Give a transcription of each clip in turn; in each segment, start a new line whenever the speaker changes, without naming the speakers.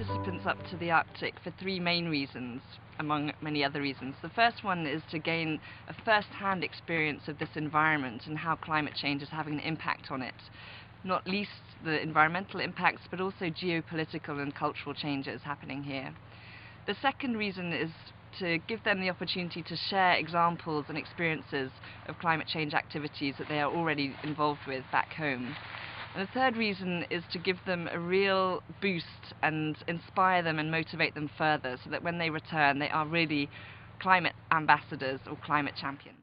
participants up to the Arctic for three main reasons, among many other reasons. The first one is to gain a first-hand experience of this environment and how climate change is having an impact on it. Not least the environmental impacts, but also geopolitical and cultural changes happening here. The second reason is to give them the opportunity to share examples and experiences of climate change activities that they are already involved with back home. And the third reason is to give them a real boost and inspire them and motivate them further, so that when they return they are really climate ambassadors or climate champions.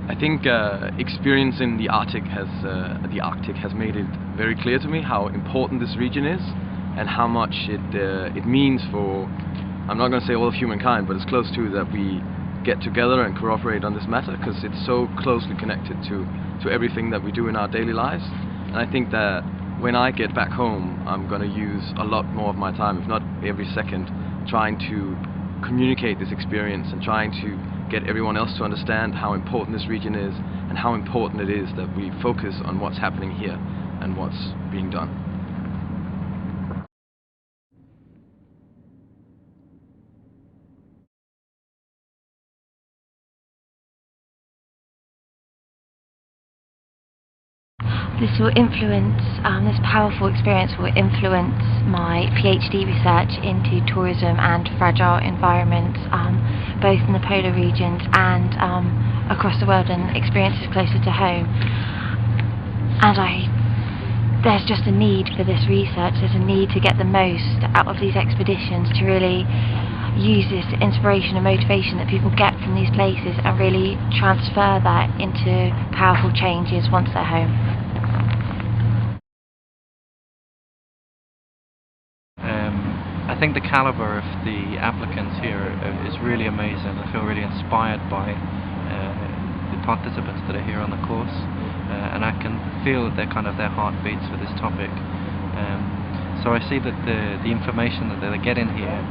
I think experience in the Arctic has made it very clear to me how important this region is and how much it means for, I'm not going to say all of humankind, but it's close to, that we get together and cooperate on this matter, because it's so closely connected to everything that we do in our daily lives. And I think that when I get back home, I'm going to use a lot more of my time, if not every second, trying to communicate this experience and trying to get everyone else to understand how important this region is and how important it is that we focus on what's happening here and what's being done.
This will influence, this powerful experience will influence my PhD research into tourism and fragile environments, both in the polar regions and across the world, and experiences closer to home. And there's just a need for this research. There's a need to get the most out of these expeditions, to really use this inspiration and motivation that people get from these places and really transfer that into powerful changes once they're home.
I think the caliber of the applicants here is really amazing. I feel really inspired by the participants that are here on the course, and I can feel their heartbeats for this topic. So I see that the information that they're getting here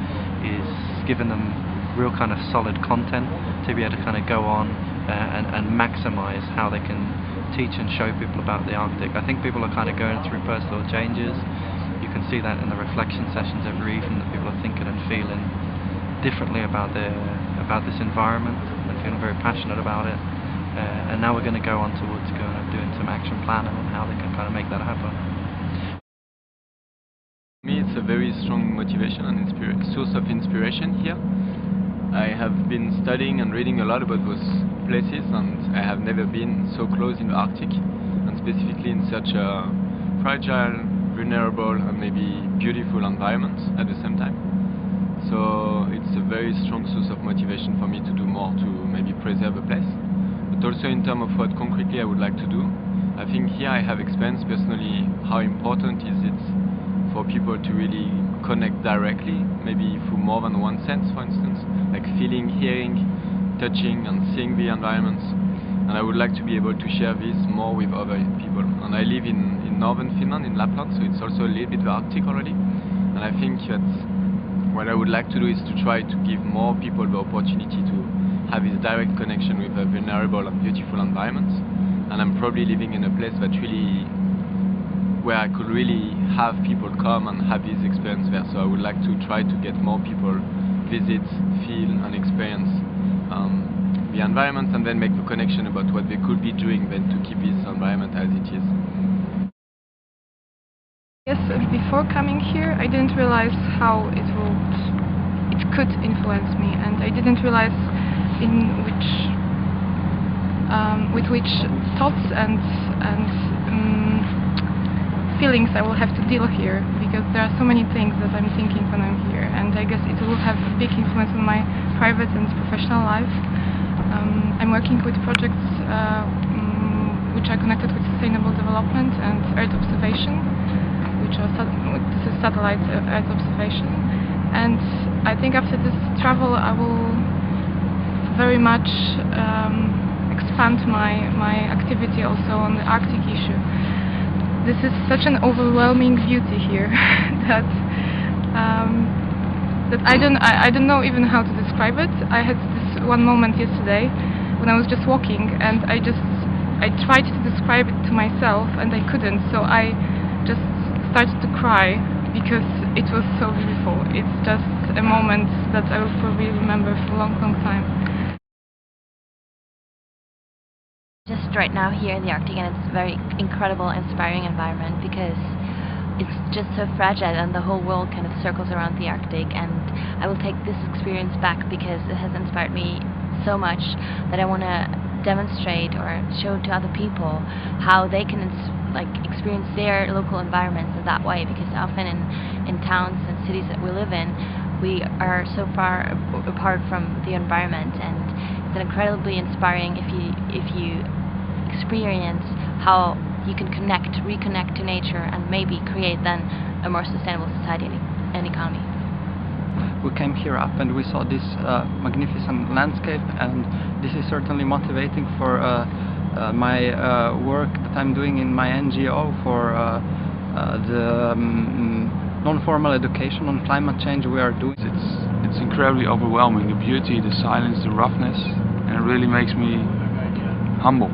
is giving them real kind of solid content to be able to go on and maximize how they can teach and show people about the Arctic. I think people are going through personal changes. You can see that in the reflection sessions every evening, that people are thinking and feeling differently about this environment and feeling very passionate about it. And now we're going to go on towards doing some action planning and how they can make that happen.
For me, it's a very strong motivation and source of inspiration here. I have been studying and reading a lot about those places, and I have never been so close in the Arctic, and specifically in such a fragile, vulnerable and maybe beautiful environment at the same time. So it's a very strong source of motivation for me to do more, to maybe preserve a place. But also in terms of what concretely I would like to do, I think here I have experienced personally how important is it for people to really connect directly, maybe through more than one sense, for instance, like feeling, hearing, touching and seeing the environments. And I would like to be able to share this more with other people. And I live in northern Finland, in Lapland, so it's also a little bit the Arctic already. And I think that what I would like to do is to try to give more people the opportunity to have this direct connection with a vulnerable and beautiful environments. And I'm probably living in a place that really, where I could really have people come and have this experience there. So I would like to try to get more people visit, feel and experience the environment, and then make the connection about what they could be doing then to keep this environment as it is.
Yes, before coming here I didn't realize how it could influence me, and I didn't realize with which thoughts and feelings I will have to deal here, because there are so many things that I'm thinking when I'm here, and I guess it will have a big influence on my private and professional life. I'm working with projects which are connected with sustainable development and Earth observation, which are this is satellite Earth observation. And I think after this travel I will very much expand my activity also on the Arctic issue. This is such an overwhelming beauty here that I don't know even how to describe it. I had this one moment yesterday when I was just walking, and I tried to describe it to myself and I couldn't, so I just started to cry because it was so beautiful. It's just a moment that I will probably remember for a long, long time.
Just right now here in the Arctic, and it's a very incredible, inspiring environment because it's just so fragile and the whole world kind of circles around the Arctic, and I will take this experience back because it has inspired me so much that I want to demonstrate or show to other people how they can experience their local environments in that way, because often in towns and cities that we live in, we are so far apart from the environment, and it's incredibly inspiring if you experience how you can reconnect to nature and maybe create then a more sustainable society and economy.
We came here up and we saw this magnificent landscape, and this is certainly motivating for my work that I'm doing in my NGO for the non-formal education on climate change we are doing.
It's incredibly overwhelming, the beauty, the silence, the roughness, and it really makes me humble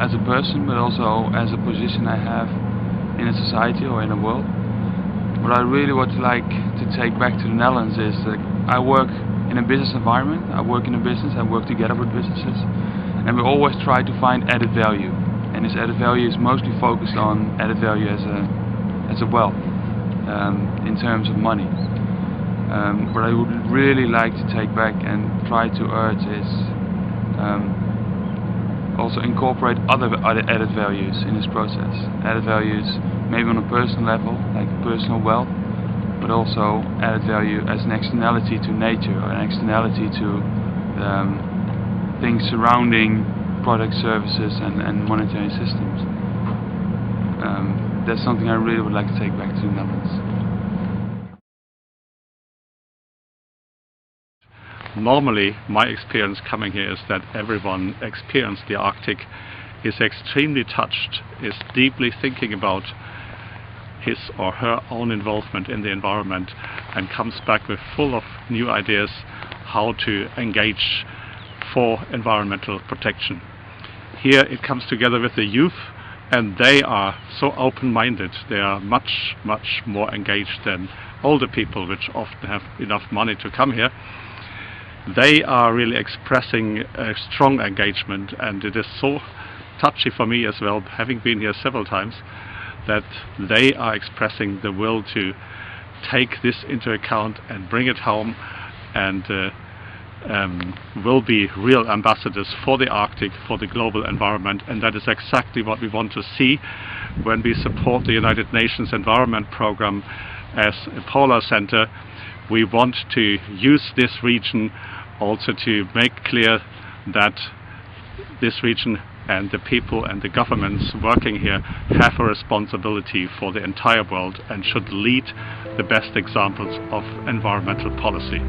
as a person, but also as a position I have in a society or in a world. What I really would like to take back to the Netherlands is that I work in a business environment, I work in a business, I work together with businesses, and we always try to find added value, and this added value is mostly focused on added value as a wealth, in terms of money. What I would really like to take back and try to urge is also incorporate other added values in this process. Added values maybe on a personal level, like personal wealth, but also added value as an externality to nature, or an externality to things surrounding product, services and monetary systems. That's something I really would like to take back to the Netherlands.
Normally, my experience coming here is that everyone experienced the Arctic, is extremely touched, is deeply thinking about his or her own involvement in the environment, and comes back with full of new ideas how to engage for environmental protection. Here it comes together with the youth, and they are so open-minded. They are much, much more engaged than older people, which often have enough money to come here. They are really expressing a strong engagement, and it is so touchy for me as well, having been here several times, that they are expressing the will to take this into account and bring it home, and will be real ambassadors for the Arctic, for the global environment. And that is exactly what we want to see when we support the United Nations Environment Programme as a polar center. We want to use this region also to make clear that this region and the people and the governments working here have a responsibility for the entire world and should lead the best examples of environmental policy.